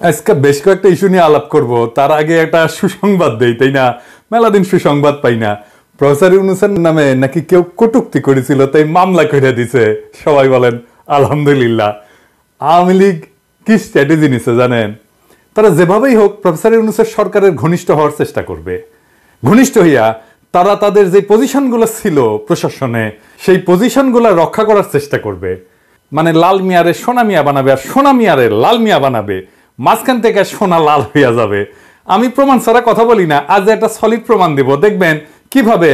আজকে বেশ কয়েকটা ইস্যু নিয়ে আলাপ করব, তার আগে একটা সুসংবাদ দেই, তাই না? মেলা দিন সুসংবাদ পাই না। প্রফেসর ইউনূসের নামে নাকি কেউ কটূক্তি করেছিল, তাই মামলা করে দিছে। সবাই বলেন আলহামদুলিল্লাহ। আওয়ামী লীগ কি স্ট্র্যাটেজি নিছে জানেন? তারা যেভাবেই হোক প্রফেসর ইউনূসের সরকারের ঘনিষ্ঠ হওয়ার চেষ্টা করবে। ঘনিষ্ঠ হইয়া তারা তাদের যে পজিশনগুলো ছিল প্রশাসনে, সেই পজিশনগুলো রক্ষা করার চেষ্টা করবে। মানে লাল মিয়ারে সোনা মিয়া বানাবে, আর সোনা মিয়ারে লাল মিয়া বানাবে। মাঝখান থেকে সোনা লাল হইয়া যাবে। আমি প্রমাণ ছাড়া কথা বলি না, আজ একটা সলিড প্রমাণ দেব। দেখবেন কিভাবে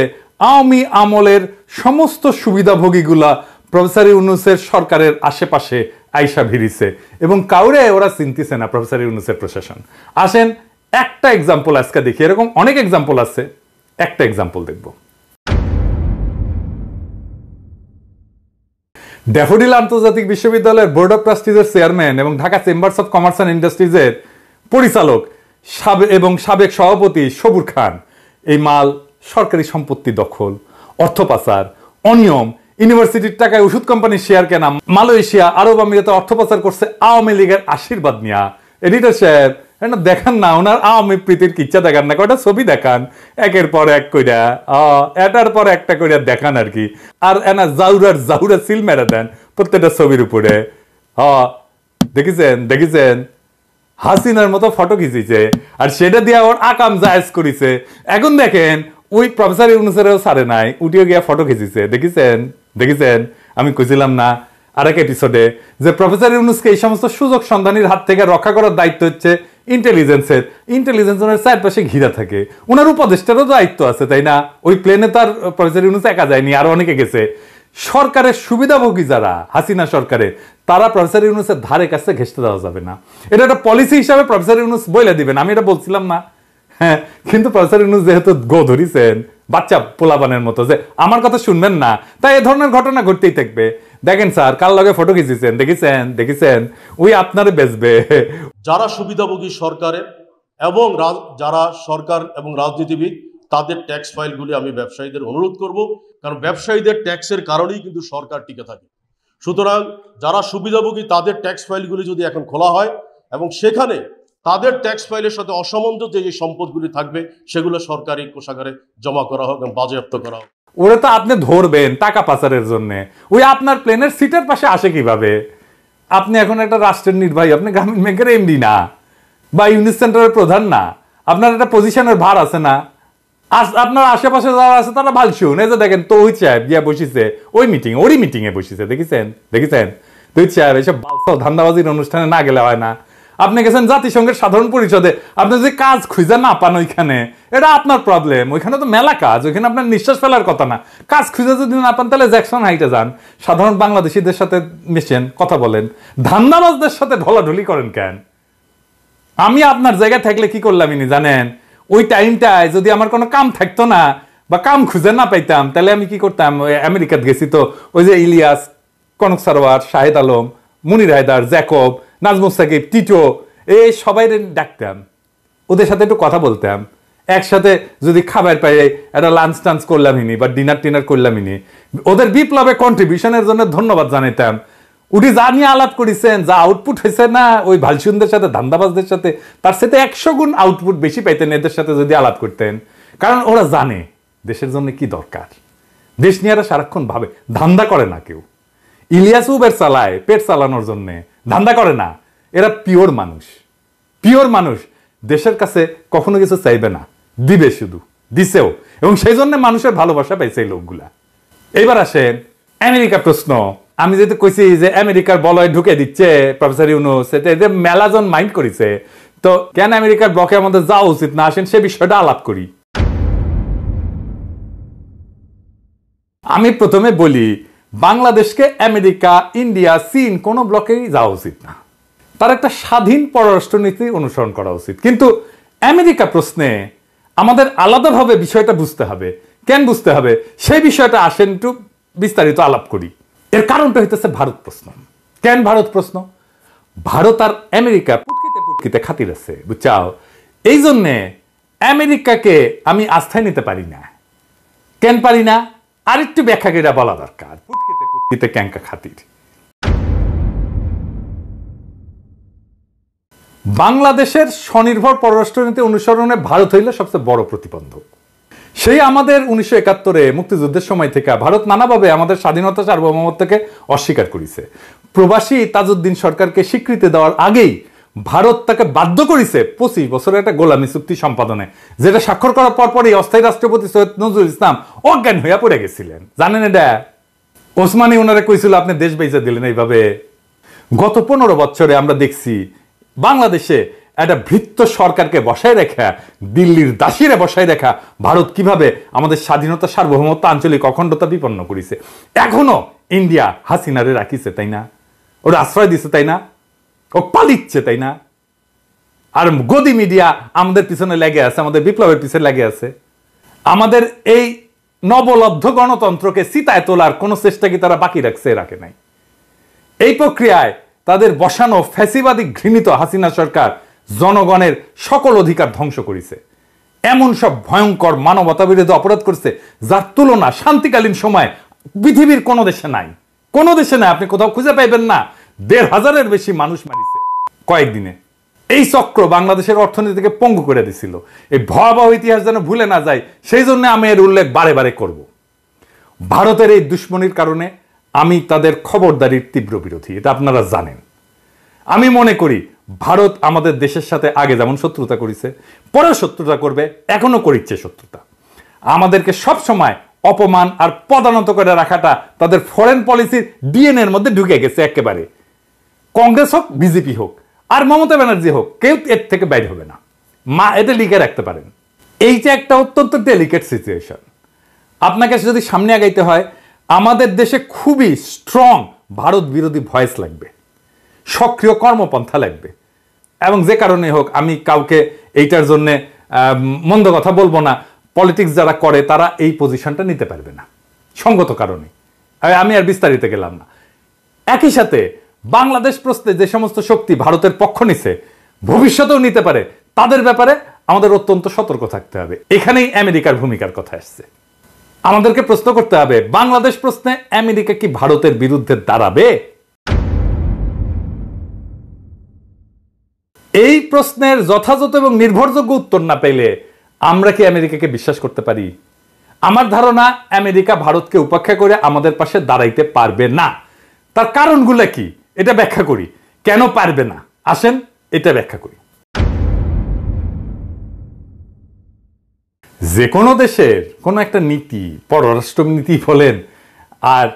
আওয়ামী আমলের সমস্ত সুবিধাভোগীগুলা প্রফেসর ইউনূসের সরকারের আশেপাশে আইসা ভিড়িছে, এবং কাউরে ওরা চিনতেছে না প্রফেসর ইউনূসের প্রশাসন। আসেন একটা এক্সাম্পল আজকে দেখি, এরকম অনেক এক্সাম্পল আছে, একটা এক্সাম্পল দেখব। ড্যাফোডিল আন্তর্জাতিক বিশ্ববিদ্যালয়ের বোর্ড অফ ট্রাস্টিজের চেয়ারম্যান এবং Dhaka chambers of commerce and ইন্ডাস্ট্রিজের পরিচালক এবং সাবেক সভাপতি সবুর খান এই মাল সরকারি সম্পত্তি দখল, অর্থ পাচার, অনিয়ম, ইউনিভার্সিটির টাকায় ওষুধ কোম্পানির শেয়ার কেনা, মালয়েশিয়া, আরব আমিরাতে অর্থ পাচার করছে আওয়ামী লীগের আশীর্বাদ নিয়া। এডিটর সাহেব দেখান না, ওনার আওয়ামী প্রীতির কিচ্ছা দেখান না, কয়টা ছবি দেখান একের পর এক কইরা, এটার পর একটা কইরা দেখান আর কি। আর এনা জাউরা সিল মেরে দেন প্রত্যেকটা ছবির উপরে। দেখেছেন হাসিনার মতো ফটো খিচিছে, আর সেটা দিয়ে ওর আকাম জায়েজ করিছে। এখন দেখেন ওই প্রফেসর ইউনূসেরও ছাড়ে নাই, উঠিয়ে গিয়া ফটো খিচিছে। দেখেছেন আমি কইছিলাম না আরেক এপিসোডে যে প্রফেসর ইউনূসকে এই সমস্ত সুযোগ সন্ধানীর হাত থেকে রক্ষা করার দায়িত্ব হচ্ছে ইন্টেলিজেন্স ওনার চারপাশে ঘিরা থাকে। ওনার উপদেষ্টারও দায়িত্ব আছে, তাই না? ওই প্লেনে তার প্রফেসর ইউনূস একা যায়নি, আরো অনেকে গেছে। সরকারের সুবিধাভোগী যারা হাসিনা সরকারে, তারা প্রফেসর ইউনূসের ধারে কাছে ঘেঁষতে দেওয়া যাবে না। এটা একটা পলিসি হিসাবে প্রফেসর ইউনূস বলে দিবেন, আমি এটা বলছিলাম না। হ্যাঁ, কিন্তু প্রফেসর ইউনূস যেহেতু গো ধরিছেন বাচ্চা পোলাপানের মতো যে আমার কথা শুনবেন না, তাই এ ধরনের ঘটনা ঘটতেই থাকবে। দেখেন স্যার কাল লগে ফটো খিচিছেন, দেখেছেন ওই আপনারে বেচবে। যারা সুবিধাভোগী সরকারের এবং যারা সরকার এবং রাজনীতিবিদ, তাদের ট্যাক্স ফাইলগুলি আমি ব্যবসায়ীদের অনুরোধ করব, কারণ ব্যবসায়ীদের ট্যাক্সের কারণেই কিন্তু সরকার টিকে থাকে। সুতরাং যারা সুবিধাভোগী তাদের ট্যাক্স ফাইলগুলি যদি এখন খোলা হয় এবং সেখানে তাদের ট্যাক্স ফাইলের সাথে অসামঞ্জস্য যে সম্পদগুলি থাকবে সেগুলো সরকারি কোষাগারে জমা করা হোক এবং বাজেয়াপ্ত করা হোক। ওরা তো আপনি ধরবেন টাকা পাচারের জন্য, ওই আপনার প্লেনের সিটের পাশে আসে কিভাবে? আপনি এখন একটা রাষ্ট্রের নির্বাহী, আপনি গ্রামীণ ব্যাংকের এমডি না, বা ইউনিট সেন্টারের প্রধান না, আপনার একটা পজিশনের ভার আছে না? আপনার আশেপাশে যারা আছে তারা ভাল শুন। এই যে দেখেন তৌহিদ সাহেব গিয়া বসিছে ওই মিটিং এ বসিছে, দেখেছেন তৌহিদ সাহেব এসব ধান্দাবাজির অনুষ্ঠানে না গেলে হয় না। আপনি গেছেন জাতিসংঘের সাধারণ পরিষদে, আপনি যে কাজ খুঁজে না পান ওইখানে, এটা আপনার প্রবলেম। ওইখানে তো মেলা কাজ, ওইখানে আপনার নিঃশ্বাস ফেলার কথা না। কাজ খুঁজে যদি না পান তাহলে জ্যাকসন হাইটে যান, সাধারণ বাংলাদেশিদের সাথে মিশেন, কথা বলেন। ধান্দাবাজদের সাথে ঢলাঢলি করেন কেন? আমি আপনার জায়গায় থাকলে কি করলাম ইনি জানেন? ওই টাইমটায় যদি আমার কোনো কাম থাকতো না বা কাম খুঁজে না পাইতাম, তাহলে আমি কি করতাম? আমেরিকাত গেছি তো, ওই যে ইলিয়াস, কনক সারোয়ার, শাহেদ আলম, মুনির হায়দার, জ্যাকব, নাজমুস সাকিব, টিটো, এই সবাই ডাকতাম, ওদের সাথে একটু কথা বলতাম। একসাথে যদি খাবার পাই একটা লাঞ্চ টাঞ্চ করলামই বা ডিনার করলামই, ওদের বিপ্লবে কন্ট্রিবিউশনের জন্য ধন্যবাদ জানাইতাম। উঠি যা নিয়ে আলাপ করেছেন, যা আউটপুট হয়েছে না ওই ভালসুনদের সাথে, ধান্দাবাজদের সাথে, তার সাথে 100 গুণ আউটপুট বেশি পাইতেন এদের সাথে যদি আলাপ করতেন। কারণ ওরা জানে দেশের জন্য কি দরকার। দেশ নিয়ে এরা সারাক্ষণ ভাবে, ধান্দা করে না কেউ। ইলিয়াস উবের চালায় পেট চালানোর জন্য, ধান্দা করে না। এরা পিওর মানুষ, দেশের কাছে কখনো কিছু চাইবে না, দিবে, শুধু দিছেও, এবং সেই জন্য মানুষের ভালোবাসা পাইছে এই লোকগুলা। এইবার আসেন আমেরিকা প্রশ্ন। আমি যেহেতু কইছি যে আমেরিকার বলয় ঢুকে দিচ্ছে প্রফেসর ইউনূস, এটা মেলাজন মাইন্ড করেছে, তো কেন আমেরিকার ব্লকে আমাদের যাওয়া উচিত না, আসেন সে বিষয়টা আলাপ করি। আমি প্রথমে বলি, বাংলাদেশকে আমেরিকা, ইন্ডিয়া, চীন কোন ব্লকেই যাওয়া উচিত না। তার একটা স্বাধীন পররাষ্ট্রনীতি অনুসরণ করা উচিত। কিন্তু আমেরিকা প্রশ্নে আমাদের আলাদাভাবে বিষয়টা বুঝতে হবে। কেন বুঝতে হবে সেই বিষয়টা আসেন একটু বিস্তারিত আলাপ করি। এর কারণটা হইতেছে ভারত প্রশ্ন। কেন ভারত প্রশ্ন? ভারত আর আমেরিকা পুটকিতে খাতির আছে, বুঝছাও? এই জন্যে আমেরিকাকে আমি আস্থায় নিতে পারি না। কেন পারি না? আরেকটু ব্যাখ্যা করে বলা দরকার। পুটকিতে ক্যাঙ্কা খাতির। বাংলাদেশের স্বনির্ভর পররাষ্ট্রনীতি অনুসরণে ভারত হইল সবচেয়ে বড় প্রতিবন্ধক। সেই আমাদের 1971-এ মুক্তিযুদ্ধের সময় থেকে ভারত নানাভাবে আমাদের স্বাধীনতা সার্বভৌমত্বকে অস্বীকার করেছে। প্রবাসী তাজউদ্দিন সরকারকে স্বীকৃতি দেওয়ার আগেই ভারত তাকে বাধ্য করেছে 25 বছরের একটা গোলামী চুক্তি সম্পাদনে, যেটা স্বাক্ষর করার পরপরই অস্থায়ী রাষ্ট্রপতি সৈয়দ নজরুল ইসলাম অজ্ঞান হইয়া পড়ে গেছিলেন। জানেন এটা? ওসমানী ওনারা কইছিল আপনি দেশ বেঁচে দিলেন এইভাবে। গত 15 বছরে আমরা দেখছি বাংলাদেশে একটা ভৃত্য সরকারকে বসায় রেখা, দিল্লির দাসীরে বসায় রেখা ভারত কিভাবে আমাদের স্বাধীনতা সার্বভৌমত্ব আঞ্চলিক অখণ্ডতা বিপন্ন করেছে। এখনো ইন্ডিয়া হাসিনারে রাখিছে, তাই না? ওরা আশ্রয় দিছে, তাই না? ও পালিচ্ছে, তাই না? আর গদি মিডিয়া আমাদের পিছনে লেগে আছে, আমাদের বিপ্লবের পিছনে লেগে আছে। আমাদের এই নবলব্ধ গণতন্ত্রকে চিতায় তোলার কোন চেষ্টা কি তারা বাকি রাখছে? রাখে নাই। এই প্রক্রিয়ায় তাদের বসানো ফ্যাসিবাদী ঘৃণিত হাসিনা সরকার জনগণের সকল অধিকার ধ্বংস করেছে। এমন সব ভয়ঙ্কর মানবতা বিরোধী অপরাধ করছে যার তুলনা শান্তিকালীন সময় পৃথিবীর কোন দেশে নাই। কোন দেশে নাই, আপনি কোথাও খুঁজে পাইবেন না। 1,500-এর বেশি মানুষ মারিছে কয়েকদিনে। এই চক্র বাংলাদেশের অর্থনীতিকে পঙ্গু করে দিছিল। এই ভয়াবহ ইতিহাস যেন ভুলে না যায়, সেই জন্য আমি এর উল্লেখ বারে বারে করব। ভারতের এই দুশ্মনির কারণে আমি তাদের খবরদারির তীব্র বিরোধী, এটা আপনারা জানেন। আমি মনে করি ভারত আমাদের দেশের সাথে আগে যেমন শত্রুতা করেছে, পরেও শত্রুতা করবে, এখনো করিচ্ছে শত্রুতা। আমাদেরকে সব সময় অপমান আর পদানত করে রাখাটা তাদের ফরেন পলিসির ডিএনএর মধ্যে ঢুকে গেছে একেবারে। কংগ্রেস হোক, বিজেপি হোক, আর মমতা ব্যানার্জি হোক, কেউ এর থেকে বাইরে হবে না। এটা লিখে রাখতে পারেন। এইটা একটা অত্যন্ত ডেলিকেট সিচুয়েশন। আপনাকে যদি সামনে আগাইতে হয়, আমাদের দেশে খুবই স্ট্রং ভারত বিরোধী ভয়েস লাগবে, সক্রিয় কর্মপন্থা লাগবে। এবং যে কারণে হোক, আমি কাউকে এইটার জন্য মন্দ কথা বলবো না। পলিটিক্স যারা করে তারা এই পজিশনটা নিতে পারবে না সঙ্গত কারণে। আমি আর বিস্তারিত গেলাম না। একই সাথে বাংলাদেশ প্রশ্নে যে সমস্ত শক্তি ভারতের পক্ষ নিছে, ভবিষ্যতেও নিতে পারে, তাদের ব্যাপারে আমাদের অত্যন্ত সতর্ক থাকতে হবে। এখানেই আমেরিকার ভূমিকার কথা আসছে। আমাদেরকে প্রশ্ন করতে হবে, বাংলাদেশ প্রশ্নে আমেরিকা কি ভারতের বিরুদ্ধে দাঁড়াবে? এই প্রশ্নের যথাযথ এবং নির্ভরযোগ্য উত্তর না পেলে আমরা কি আমেরিকাকে বিশ্বাস করতে পারি? আমার ধারণা আমেরিকা ভারতকে উপেক্ষা করে আমাদের পাশে দাঁড়াইতে পারবে না। তার কারণগুলো কি এটা ব্যাখ্যা করি। কেন পারবে না আসেন এটা ব্যাখ্যা করি। যে কোনো দেশের কোনো একটা নীতি, পররাষ্ট্র নীতি বলেন আর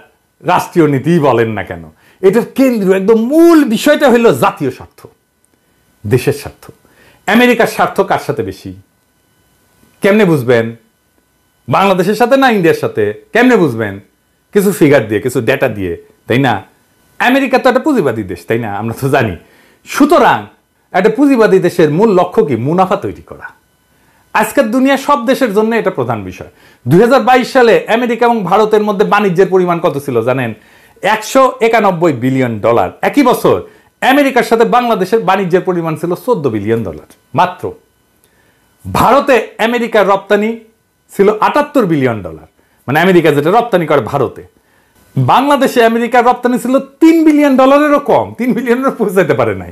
রাষ্ট্রীয় নীতি বলেন না কেন, এটার কেন্দ্র একদম মূল বিষয়টা হলো জাতীয় স্বার্থ, দেশের স্বার্থ। আমেরিকার স্বার্থ কার সাথে বেশি? কেমনে বুঝবেন? বাংলাদেশের সাথে না ইন্ডিয়ার সাথে? কেমনে বুঝবেন? কিছু ফিগার দিয়ে, কিছু ডেটা দিয়ে, তাই না? আমেরিকা তো একটা পুঁজিবাদী দেশ, তাই না? আমরা তো জানি। সুতরাং একটা পুঁজিবাদী দেশের মূল লক্ষ্য কি? মুনাফা তৈরি করা। আজকের দুনিয়া সব দেশের জন্য এটা প্রধান বিষয়। 2022 সালে আমেরিকা এবং ভারতের মধ্যে বাণিজ্যের পরিমাণ কত ছিল জানেন? $191 বিলিয়ন। একই বছর আমেরিকার সাথে বাংলাদেশের বাণিজ্যের পরিমাণ ছিল $14 বিলিয়ন মাত্র। ভারতে আমেরিকার রপ্তানি ছিল $78 বিলিয়ন, মানে আমেরিকা যেটা রপ্তানি করে ভারতে। বাংলাদেশে আমেরিকার রপ্তানি ছিল $3 বিলিয়নেরও কম, 3 বিলিয়নেরও পৌঁছাতে পারে নাই।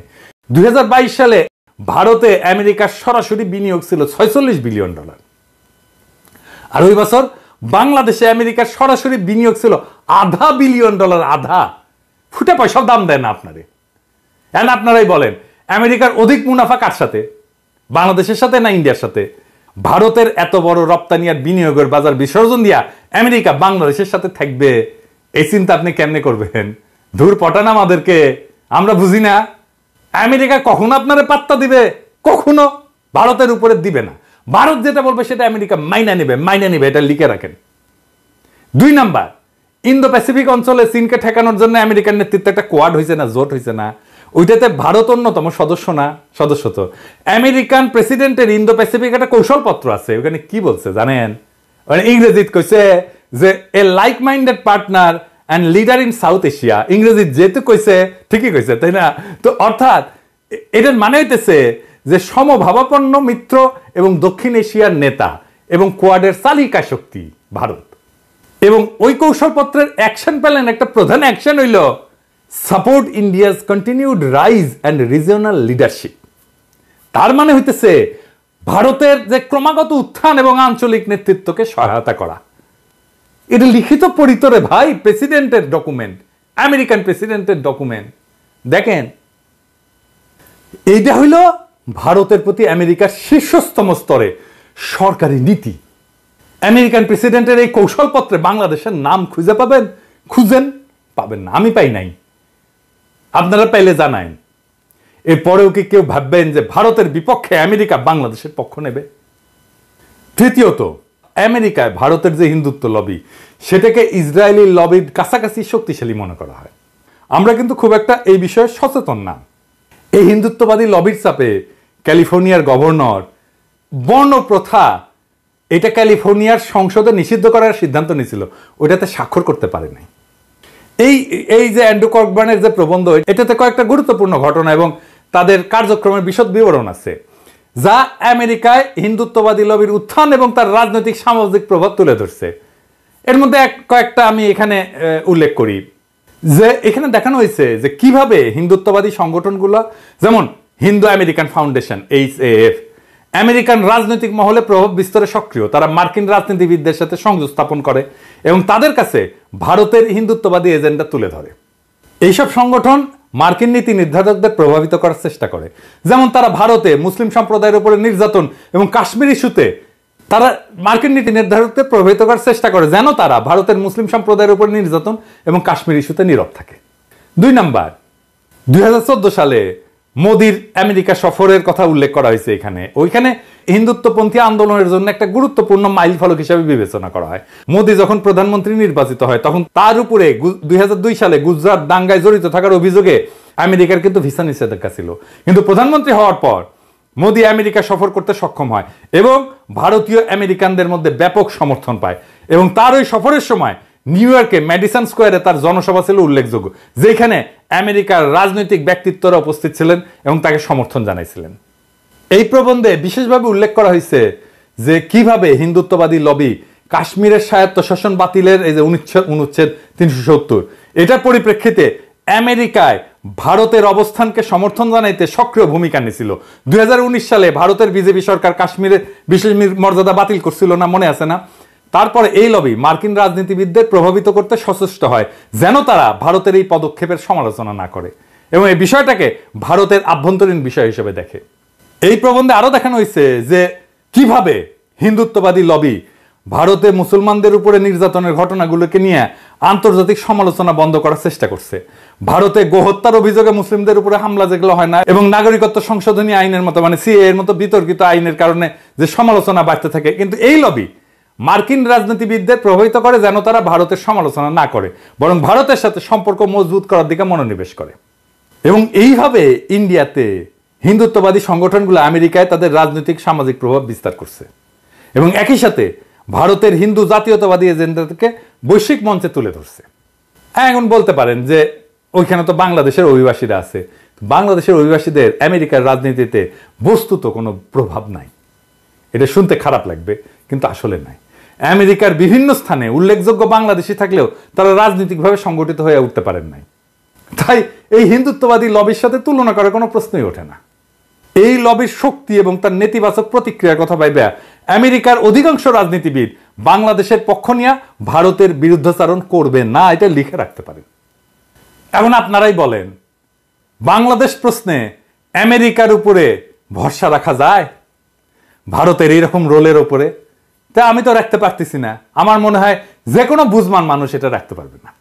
2022 সালে ভারতে আমেরিকার সরাসরি বিনিয়োগ ছিল $46 বিলিয়ন। আর ওই বছর বাংলাদেশে আমেরিকার সরাসরি বিনিয়োগ ছিল $0.5 বিলিয়ন। আধা ফুটে পয়সাও দাম দেয় না আপনারে। এখন আপনারাই বলেন, আমেরিকার অধিক মুনাফা কার সাথে? বাংলাদেশের সাথে না ইন্ডিয়ার সাথে? ভারতের এত বড় রপ্তানি আর বিনিয়োগের বাজার বিসর্জন দিয়া আমেরিকা বাংলাদেশের সাথে থাকবে, এই চিন্তা আপনি কেমনে করবেন? ধুর পটান আমাদেরকে, আমরা বুঝি না। আমেরিকা কখনো আপনারে পাত্তা দিবে? কখনো ভারতের উপরে দিবে না। ভারত যেটা বলবে সেটা আমেরিকা মাইনা নেবে, এটা লিখে রাখেন। 2 নাম্বার, ইন্দো প্যাসিফিক অঞ্চলে চীনকে ঠেকানোর জন্য আমেরিকার নেতৃত্বে একটা কোয়াড হয়েছে না, জোট হয়েছে না? ওইটাতে ভারত অন্যতম সদস্য না? সদস্য তো। আমেরিকান প্রেসিডেন্টের ইন্দো প্যাসিফিক একটা কৌশলপত্র আছে, ওখানে কি বলছে জানেন? ইংরেজিতে কইছে যে a like minded partner and leader in South Asia. ইংরেজি যেহেতু কইছে ঠিকই কইছে, তাই না? তো অর্থাৎ এটার মানে হইতেছে যে সমভাবাপন্ন মিত্র এবং দক্ষিণ এশিয়ার নেতা এবং কোয়াডের চালিকা শক্তি ভারত। এবং ওই কৌশলপত্রের অ্যাকশন প্ল্যান, একটা প্রধান অ্যাকশন হইল support India's continued rise and regional leadership. তার মানে হইতেছে ভারতের যে ক্রমাগত উত্থান এবং আঞ্চলিক নেতৃত্বকে সহায়তা করা। এটা লিখিত পরিতরে ভাই, প্রেসিডেন্টের ডকুমেন্ট, আমেরিকান প্রেসিডেন্টের ডকুমেন্ট। দেখেন, এইটা হইল ভারতের প্রতি আমেরিকার শীর্ষস্তম স্তরে সরকারি নীতি। আমেরিকান প্রেসিডেন্টের এই কৌশলপত্রে বাংলাদেশের নাম খুঁজে পাবেন? খুঁজেন, পাবেন না। আমি পাই নাই, আপনারা পাইলে জানায়েন। এরপরেও কি কেউ ভাববেন যে ভারতের বিপক্ষে আমেরিকা বাংলাদেশের পক্ষ নেবে? তৃতীয়ত, আমেরিকায় ভারতের যে হিন্দুত্ব লবি, সেটাকে ইসরায়েলি লবির কাছাকাছি শক্তিশালী মনে করা হয়। আমরা কিন্তু খুব একটা এই বিষয়ে সচেতন না। এই হিন্দুত্ববাদী লবির চাপে ক্যালিফোর্নিয়ার গভর্নর বর্ণ প্রথা, এটা ক্যালিফোর্নিয়ার সংসদে নিষিদ্ধ করার সিদ্ধান্ত নিয়েছিল, ওইটাতে স্বাক্ষর করতে পারে নাই। এই যে অ্যান্ড্রু ককবার্নের যে প্রবন্ধ, এটাতে কয়েকটা গুরুত্বপূর্ণ ঘটনা এবং তাদের কার্যক্রমের বিশদ বিবরণ আছে, যা আমেরিকায় হিন্দুত্ববাদী লবির উত্থান এবং তার রাজনৈতিক সামাজিক প্রভাব তুলে ধরছে। এর মধ্যে কয়েকটা আমি এখানে উল্লেখ করি। যে এখানে দেখানো হয়েছে যে কিভাবে হিন্দুত্ববাদী সংগঠনগুলো, যেমন Hindu American foundation HAF, American রাজনৈতিক মহলে প্রভাব বিস্তারে সক্রিয়। তারা মার্কিন রাজনীতিবিদদের সাথে সংযোগ স্থাপন করে এবং তাদের কাছে ভারতের হিন্দুত্ববাদী এজেন্ডা তুলে ধরে। এইসব সংগঠন মার্কিন নীতি নির্ধারকদের প্রভাবিত করার চেষ্টা করে। যেমন তারা ভারতে মুসলিম সম্প্রদায়ের উপরে নির্যাতন এবং কাশ্মীর ইস্যুতে তারা মার্কিন নীতি নির্ধারকদের প্রভাবিত করার চেষ্টা করে যেন তারা ভারতের মুসলিম সম্প্রদায়ের উপর নির্যাতন এবং কাশ্মীর ইস্যুতে নীরব থাকে। 2 নাম্বার, 2014 সালে মোদির আমেরিকা সফরের কথা উল্লেখ করা হয়েছে এখানে। ওইখানে হিন্দুত্বপন্থী আন্দোলনের জন্য একটা গুরুত্বপূর্ণ মাইল ফলক হিসেবে বিবেচনা করা হয়। মোদি যখন প্রধানমন্ত্রী নির্বাচিত হয়, তখন তার উপরে 2002 সালে গুজরাট দাঙ্গায় জড়িত থাকার অভিযোগে আমেরিকার কিন্তু ভিসা নিষেধাজ্ঞা ছিল। কিন্তু প্রধানমন্ত্রী হওয়ার পর মোদি আমেরিকা সফর করতে সক্ষম হয় এবং ভারতীয় আমেরিকানদের মধ্যে ব্যাপক সমর্থন পায়। এবং তার ওই সফরের সময় নিউ ইয়র্কে ম্যাডিসন স্কোয়ারে তার জনসভা ছিল উল্লেখযোগ্য, যেখানে আমেরিকার রাজনৈতিক ব্যক্তিত্বরা উপস্থিত ছিলেন এবং তাকে সমর্থন জানাইছিলেন। এই প্রবন্ধে বিশেষভাবে উল্লেখ করা হয়েছে যে কিভাবে হিন্দুত্ববাদী লবি কাশ্মীরের স্বায়ত্তশাসন বাতিলের এই যে অনুচ্ছেদ 370, এটার পরিপ্রেক্ষিতে আমেরিকায় ভারতের অবস্থানকে সমর্থন জানাইতে সক্রিয় ভূমিকা নিয়েছিল। 2019 সালে ভারতের বিজেপি সরকার কাশ্মীরের বিশেষ মর্যাদা বাতিল করছিল না, মনে আছে না? তারপরে এই লবি মার্কিন রাজনীতিবিদদের প্রভাবিত করতে সচেষ্ট হয় যেন তারা ভারতের এই পদক্ষেপের সমালোচনা না করে এবং এই বিষয়টাকে ভারতের আভ্যন্তরীণ বিষয় হিসেবে দেখে। এই প্রবন্ধে আরো দেখানো হয়েছে যে কিভাবে হিন্দুত্ববাদী লবি ভারতে মুসলমানদের উপরে নির্যাতনের ঘটনাগুলোকে নিয়ে আন্তর্জাতিক সমালোচনা বন্ধ করার চেষ্টা করছে। ভারতে গোহত্যার অভিযোগে মুসলিমদের উপরে হামলা যেগুলো হয় না এবং নাগরিকত্ব সংশোধনী আইনের মতো মানে CAA এর মতো বিতর্কিত আইনের কারণে যে সমালোচনা বাড়তে থাকে, কিন্তু এই লবি মার্কিন রাজনীতিবিদদের প্রভাবিত করে যেন তারা ভারতের সমালোচনা না করে, বরং ভারতের সাথে সম্পর্ক মজবুত করার দিকে মনোনিবেশ করে। এবং এইভাবে ইন্ডিয়াতে হিন্দুত্ববাদী সংগঠনগুলো আমেরিকায় তাদের রাজনৈতিক সামাজিক প্রভাব বিস্তার করছে এবং একই সাথে ভারতের হিন্দু জাতীয়তাবাদী এজেন্ডাকে বৈশ্বিক মঞ্চে তুলে ধরছে। এখন বলতে পারেন যে ওইখানে তো বাংলাদেশের অভিবাসীরা আছে। বাংলাদেশের অভিবাসীদের আমেরিকার রাজনীতিতে বস্তুত কোনো প্রভাব নাই। এটা শুনতে খারাপ লাগবে, কিন্তু আসলে নাই। আমেরিকার বিভিন্ন স্থানে উল্লেখযোগ্য বাংলাদেশি থাকলেও তারা রাজনৈতিকভাবে সংগঠিত হয়ে উঠতে পারেন নাই। তাই এই হিন্দুত্ববাদী লবির সাথে তুলনা করার কোনো প্রশ্নই ওঠে না। এই লবির শক্তি এবং তার নেতিবাচক প্রতিক্রিয়ার কথা ভাইবা আমেরিকার অধিকাংশ রাজনীতিবিদ বাংলাদেশের পক্ষ নিয়ে ভারতের বিরুদ্ধাচারণ করবে না, এটা লিখে রাখতে পারেন। এখন আপনারাই বলেন, বাংলাদেশ প্রশ্নে আমেরিকার উপরে ভরসা রাখা যায় ভারতের এইরকম রোলের উপরে? তা আমি তো রাখতে পারতেছি না। আমার মনে হয় যে কোনো বুঝমান মানুষ এটা রাখতে পারবে না।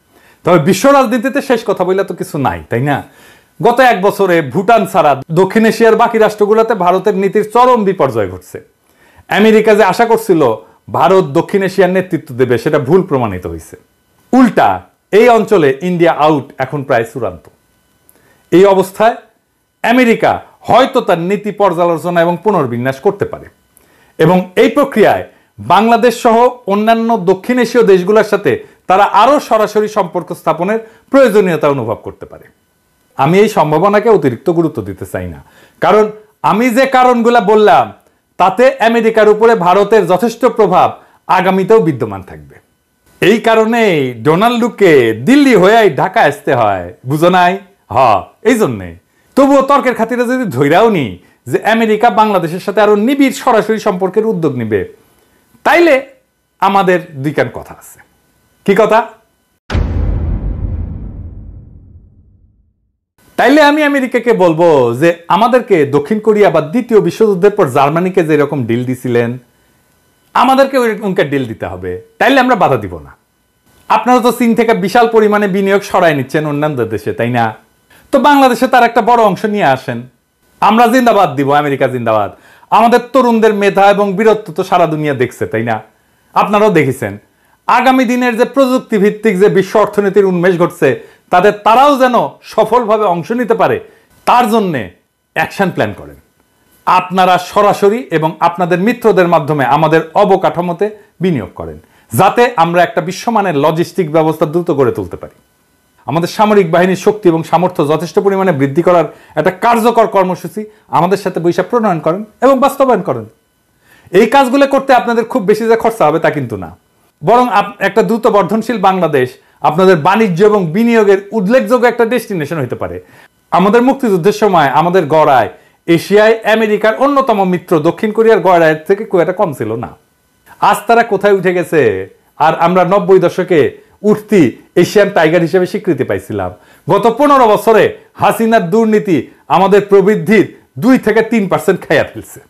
তবে বিশ্ব রাজনীতিতে শেষ কথা বললে তো কিছু নাই, তাই না? গত 1 বছরে ভুটান ছাড়া দক্ষিণ এশিয়ার বাকি রাষ্ট্রগুলোতে ভারতের নীতির চরম বিপর্যয় ঘটছে। আমেরিকা যে আশা করছিল ভারত দক্ষিণ এশিয়ার নেতৃত্ব দেবে, সেটা ভুল প্রমাণিত হয়েছে। উল্টা এই অঞ্চলে ইন্ডিয়া আউট এখন প্রায় চূড়ান্ত। এই অবস্থায় আমেরিকা হয়তো তার নীতি পর্যালোচনা এবং পুনর্বিন্যাস করতে পারে এবং এই প্রক্রিয়ায় বাংলাদেশ সহ অন্যান্য দক্ষিণ এশীয় দেশগুলোর সাথে তারা আরো সরাসরি সম্পর্ক স্থাপনের প্রয়োজনীয়তা অনুভব করতে পারে। আমি এই সম্ভাবনাকে অতিরিক্ত গুরুত্ব দিতে চাই না, কারণ আমি যে কারণগুলো বললাম তাতে আমেরিকার উপরে ভারতের যথেষ্ট প্রভাব আগামীতেও বিদ্যমান থাকবে। এই কারণেই ডোনাল্ডকে দিল্লি হয়ে ঢাকা আসতে হয়, বুঝো নাই? এই জন্যে। তবুও তর্কের খাতিরে যদি ধৈরাও নি যে আমেরিকা বাংলাদেশের সাথে আরো নিবিড় সরাসরি সম্পর্কের উদ্যোগ নিবে, তাইলে আমাদের দুইখান কথা আছে। কি কথা? তাইলে আমি আমেরিকাকে বলবো যে আমাদেরকে দক্ষিণ কোরিয়া বা দ্বিতীয় বিশ্বযুদ্ধের পর জার্মানিকে যেরকম ডিল দিছিলেন, আমাদেরকে ওইরকমকে ডিল দিতে হবে, তাইলে আমরা বাধা দিব না। আপনারা তো চীন থেকে বিশাল পরিমাণে বিনিয়োগ সরাই নিচ্ছেন অন্যান্য দেশে, তাই না? তো বাংলাদেশে তার একটা বড় অংশ নিয়ে আসেন, আমরা জিন্দাবাদ দিব, আমেরিকা জিন্দাবাদ। আমাদের তরুণদের মেধা এবং বীরত্ব তো সারা দুনিয়া দেখছে, তাই না? আপনারাও দেখেছেন। আগামী দিনের যে প্রযুক্তি ভিত্তিক যে বিশ্ব অর্থনীতির উন্মেষ ঘটছে, তারাও যেন সফলভাবে অংশ নিতে পারে, তার জন্যে অ্যাকশন প্ল্যান করেন। আপনারা সরাসরি এবং আপনাদের মিত্রদের মাধ্যমে আমাদের অবকাঠামোতে বিনিয়োগ করেন, যাতে আমরা একটা বিশ্বমানের লজিস্টিক ব্যবস্থা দ্রুত গড়ে তুলতে পারি। আমাদের সামরিক বাহিনীর শক্তি এবং সামর্থ্য যথেষ্ট পরিমাণে বৃদ্ধি করার একটা কার্যকর কর্মসূচি আমাদের সাথে বৈশাখ প্রণয়ন করেন এবং বাস্তবায়ন করেন। এই কাজগুলো করতে আপনাদের খুব বেশি যে খরচা হবে তা কিন্তু না, বরং একটা দ্রুত বর্ধনশীল বাংলাদেশ আপনাদের বাণিজ্য এবং বিনিয়োগের উল্লেখযোগ্য একটা ডেস্টিনেশন হতে পারে। আমাদের মুক্তিযুদ্ধের সময় আমাদের গড়ায় এশিয়ায় আমেরিকার অন্যতম মিত্র দক্ষিণ কোরিয়ার গড়ায় থেকে খুব একটা কম ছিল না। আজ তারা কোথায় উঠে গেছে, আর আমরা 90 দশকে উঠতি এশিয়ান টাইগার হিসেবে স্বীকৃতি পাইছিলাম। গত 15 বছরে হাসিনার দুর্নীতি আমাদের প্রবৃদ্ধির 2 থেকে 3% খাইয়া ফেলছে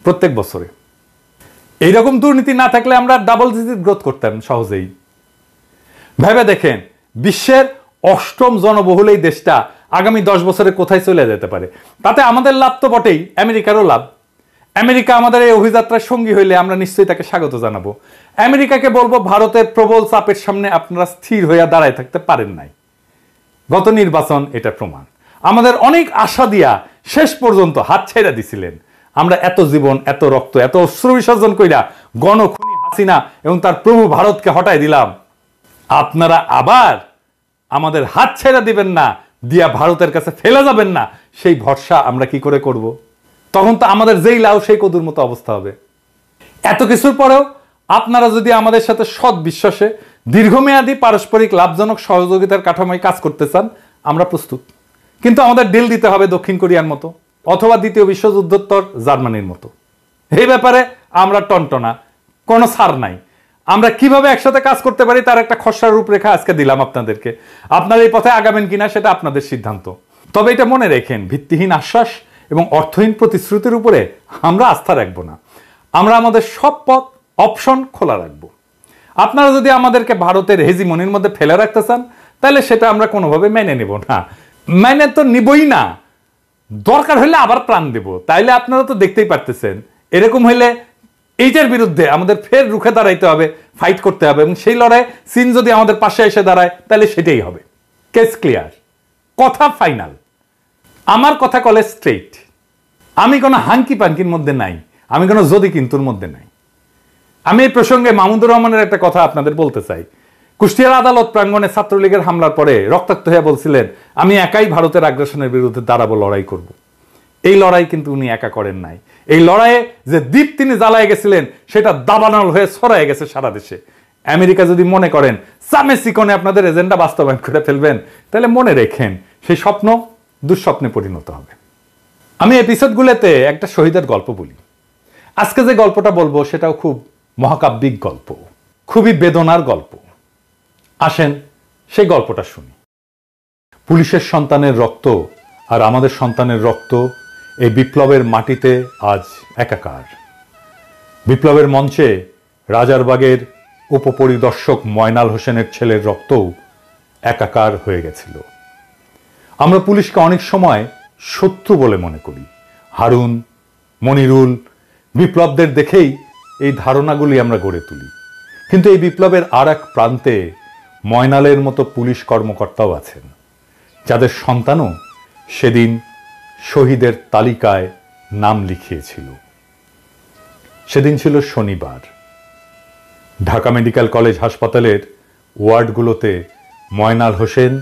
প্রত্যেক বছরে। এইরকম দুর্নীতি না থাকলে আমরা ডাবল ডিজিট গ্রোথ করতাম সহজেই। ভেবে দেখেন, বিশ্বের 8ম জনবহুল এই দেশটা আগামী 10 বছরে কোথায় চলে যেতে পারে। তাতে আমাদের লাভ তো বটেই, আমেরিকারও লাভ। আমেরিকা আমাদের এই অভিযাত্রার সঙ্গী হইলে আমরা নিশ্চয়ই তাকে স্বাগত জানাবো। আমেরিকাকে বলবো, ভারতের প্রবল চাপের সামনে আপনারা স্থির হইয়া দাঁড়ায় থাকতে পারেন নাই। গত নির্বাচন এটা প্রমাণ। আমাদের অনেক আশা দিয়া শেষ পর্যন্ত হাত ছেড়ে দিছিলেন। আমরা এত জীবন, এত রক্ত, এত অশ্রু বিসর্জন কইরা গণখুনি হাসিনা এবং তার প্রভু ভারতকে হটাই দিলাম। আপনারা আবার আমাদের হাত ছেড়ে দিবেন না, দিয়া ভারতের কাছে ফেলে যাবেন না, সেই ভরসা আমরা কি করে করব? তখন তো আমাদের যেই লাউ সেই কদুর মতো অবস্থা হবে। এত কিছুর পরেও আপনারা যদি আমাদের সাথে সৎ বিশ্বাসে দীর্ঘমেয়াদী পারস্পরিক লাভজনক সহযোগিতার কাঠামোয় কাজ করতে চান, আমরা প্রস্তুত। কিন্তু আমাদের ডিল দিতে হবে দক্ষিণ কোরিয়ার মতো, অথবা দ্বিতীয় বিশ্বযুদ্ধোত্তর জার্মানির মতো। এই ব্যাপারে আমরা টনটনা, কোনো ছাড় নাই। আমরা কিভাবে একসাথে কাজ করতে পারি তার একটা খসড়া রূপরেখা আজকে দিলাম আপনাদেরকে। আপনারা এই পথে আগাবেন কিনা সেটা আপনাদের সিদ্ধান্ত। তবে এটা মনে রেখেন, ভিত্তিহীন আশ্বাস এবং অর্থহীন প্রতিশ্রুতির উপরে আমরা আস্থা রাখবো না। আমরা আমাদের সব পথ অপশন খোলা রাখবো। আপনারা যদি আমাদেরকে ভারতের হেজিমনির মধ্যে ফেলে রাখতে চান, তাহলে সেটা আমরা কোনোভাবে মেনে নেব না। মেনে তো নিবই না, দরকার হলে আবার প্রাণ দেব। তাইলে আপনারা তো দেখতেই পারতেছেন, এরকম হইলে এইটার বিরুদ্ধে আমাদের ফের রুখে দাঁড়াইতে হবে, ফাইট করতে হবে। এবং সেই লড়াই চীন যদি আমাদের পাশে এসে দাঁড়ায়, তাহলে সেটাই হবে। কেস ক্লিয়ার, কথা ফাইনাল। আমার কথা কলে স্ট্রেইট। আমি কোনো হাঙ্কি পাঙ্কির মধ্যে নাই, আমি কোনো যদি কিন্তুর মধ্যে নাই। আমি এই প্রসঙ্গে মাহমুদুর রহমানের একটা কথা আপনাদের বলতে চাই। কুষ্টিয়ার আদালত প্রাঙ্গণে ছাত্রলীগের হামলার পরে রক্তাক্ত হয়ে বলছিলেন, আমি একাই ভারতের আগ্রাসনের বিরুদ্ধে দাঁড়াবো, লড়াই করব। এই লড়াই কিন্তু উনি একা করেন নাই। এই লড়াইয়ে যে দ্বীপ তিনি জ্বালায় গেছিলেন, সেটা দাবানল হয়ে ছড়ায় গেছে সারা দেশে। আমেরিকা যদি মনে করেন সামেসিকনে আপনাদের এজেন্ডা বাস্তবায়ন করে ফেলবেন, তাহলে মনে রেখেন সেই স্বপ্ন দুঃস্বপ্নে পরিণত হবে। আমি এপিসোডগুলোতে একটা শহীদের গল্প বলি। আজকে যে গল্পটা বলবো সেটাও খুব মহাকাব্যিক গল্প, খুবই বেদনার গল্প। আসেন সেই গল্পটা শুনি। পুলিশের সন্তানের রক্ত আর আমাদের সন্তানের রক্ত এই বিপ্লবের মাটিতে আজ একাকার। বিপ্লবের মঞ্চে রাজারবাগের উপপরিদর্শক ময়নাল হোসেনের ছেলের রক্তও একাকার হয়ে গেছিল। আমরা পুলিশকে অনেক সময় শত্রু বলে মনে করি। হারুন, মনিরুল, বিপ্লবদের দেখেই এই ধারণাগুলি আমরা গড়ে তুলি। কিন্তু এই বিপ্লবের আর এক প্রান্তে ময়নালের মতো পুলিশ কর্মকর্তাও আছেন, যাদের সন্তানও সেদিন শহীদের তালিকায় নাম লিখিয়েছিল। সেদিন ছিল শনিবার। ঢাকা মেডিকেল কলেজ হাসপাতালের ওয়ার্ডগুলোতে ময়নাল হোসেন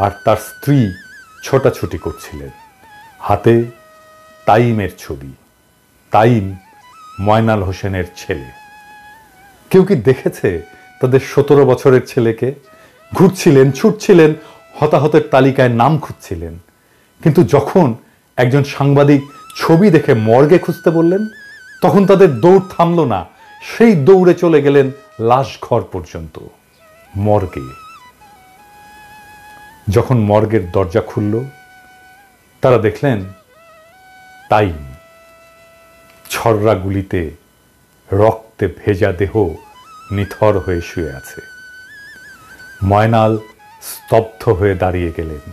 আর তার স্ত্রী ছোটাছুটি করছিলেন। হাতে তাইমের ছবি। তাইম ময়নাল হোসেনের ছেলে। কেউ কি দেখেছে তাদের 17 বছরের ছেলেকে? ঘুরছিলেন, ছুটছিলেন, হতাহতের তালিকায় নাম খুঁজছিলেন। কিন্তু যখন একজন সাংবাদিক ছবি দেখে মর্গে খুঁজতে বললেন, তখন তাদের দৌড় থামল না, সেই দৌড়ে চলে গেলেন লাশ ঘর পর্যন্ত, মর্গে। যখন মর্গের দরজা খুলল, তারা দেখলেন তাইম ছররা গুলিতে রক্তে ভেজা দেহ নিথর হয়ে শুয়ে আছে। ময়নাল স্তব্ধ হয়ে দাঁড়িয়ে গেলেন,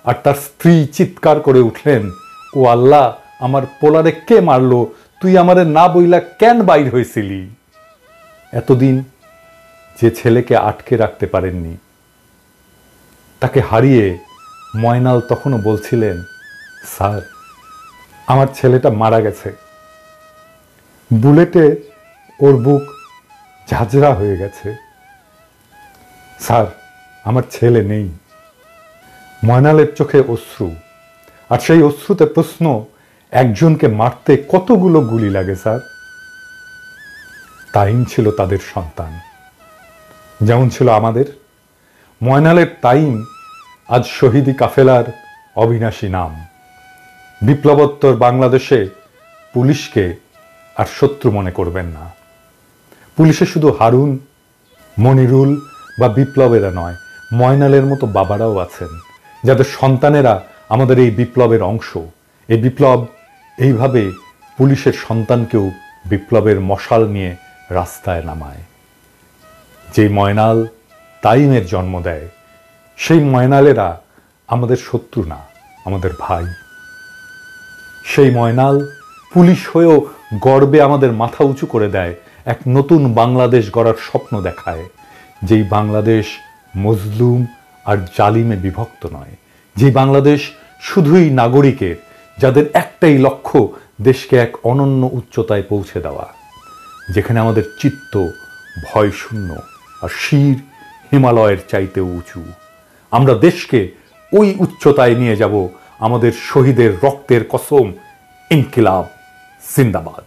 আর তার স্ত্রী চিৎকার করে উঠলেন, ও আল্লাহ, আমার পোলারে কে মারলো? তুই আমারে না বইলা কেন বাইর হয়েছিলি? এতদিন যে ছেলেকে আটকে রাখতে পারেননি, তাকে হারিয়ে ময়নাল তখনও বলছিলেন, স্যার, আমার ছেলেটা মারা গেছে, বুলেটে ওর বুক ঝাঁঝরা হয়ে গেছে, স্যার, আমার ছেলে নেই। ময়নালের চোখে অশ্রু, আর সেই অশ্রুতে প্রশ্ন, একজনকে মারতে কতগুলো গুলি লাগে স্যার? তাইম ছিল তাদের সন্তান, যেমন ছিল আমাদের। ময়নালের তাইম আজ শহীদি কাফেলার অবিনাশী নাম। বিপ্লবোত্তর বাংলাদেশে পুলিশকে আর শত্রু মনে করবেন না। পুলিশে শুধু হারুন, মনিরুল বা বিপ্লবেরা নয়, ময়নালের মতো বাবারাও আছেন, যাদের সন্তানেরা আমাদের এই বিপ্লবের অংশ। এই বিপ্লব এইভাবে পুলিশের সন্তানকেও বিপ্লবের মশাল নিয়ে রাস্তায় নামায়। যেই ময়নাল তাইমের জন্ম দেয়, সেই ময়নালেরা আমাদের শত্রু না, আমাদের ভাই। সেই ময়নাল পুলিশ হয়েও গর্বে আমাদের মাথা উঁচু করে দেয়, এক নতুন বাংলাদেশ গড়ার স্বপ্ন দেখায়, যেই বাংলাদেশ মজলুম আর জালিমে বিভক্ত নয়, যেই বাংলাদেশ শুধুই নাগরিকের, যাদের একটাই লক্ষ্য দেশকে এক অনন্য উচ্চতায় পৌঁছে দেওয়া, যেখানে আমাদের চিত্ত ভয়শূন্য আর শির হিমালয়ের চাইতেও উঁচু। আমরা দেশকে ওই উচ্চতায় নিয়ে যাব আমাদের শহীদের রক্তের কসম। ইনকিলাব জিন্দাবাদ।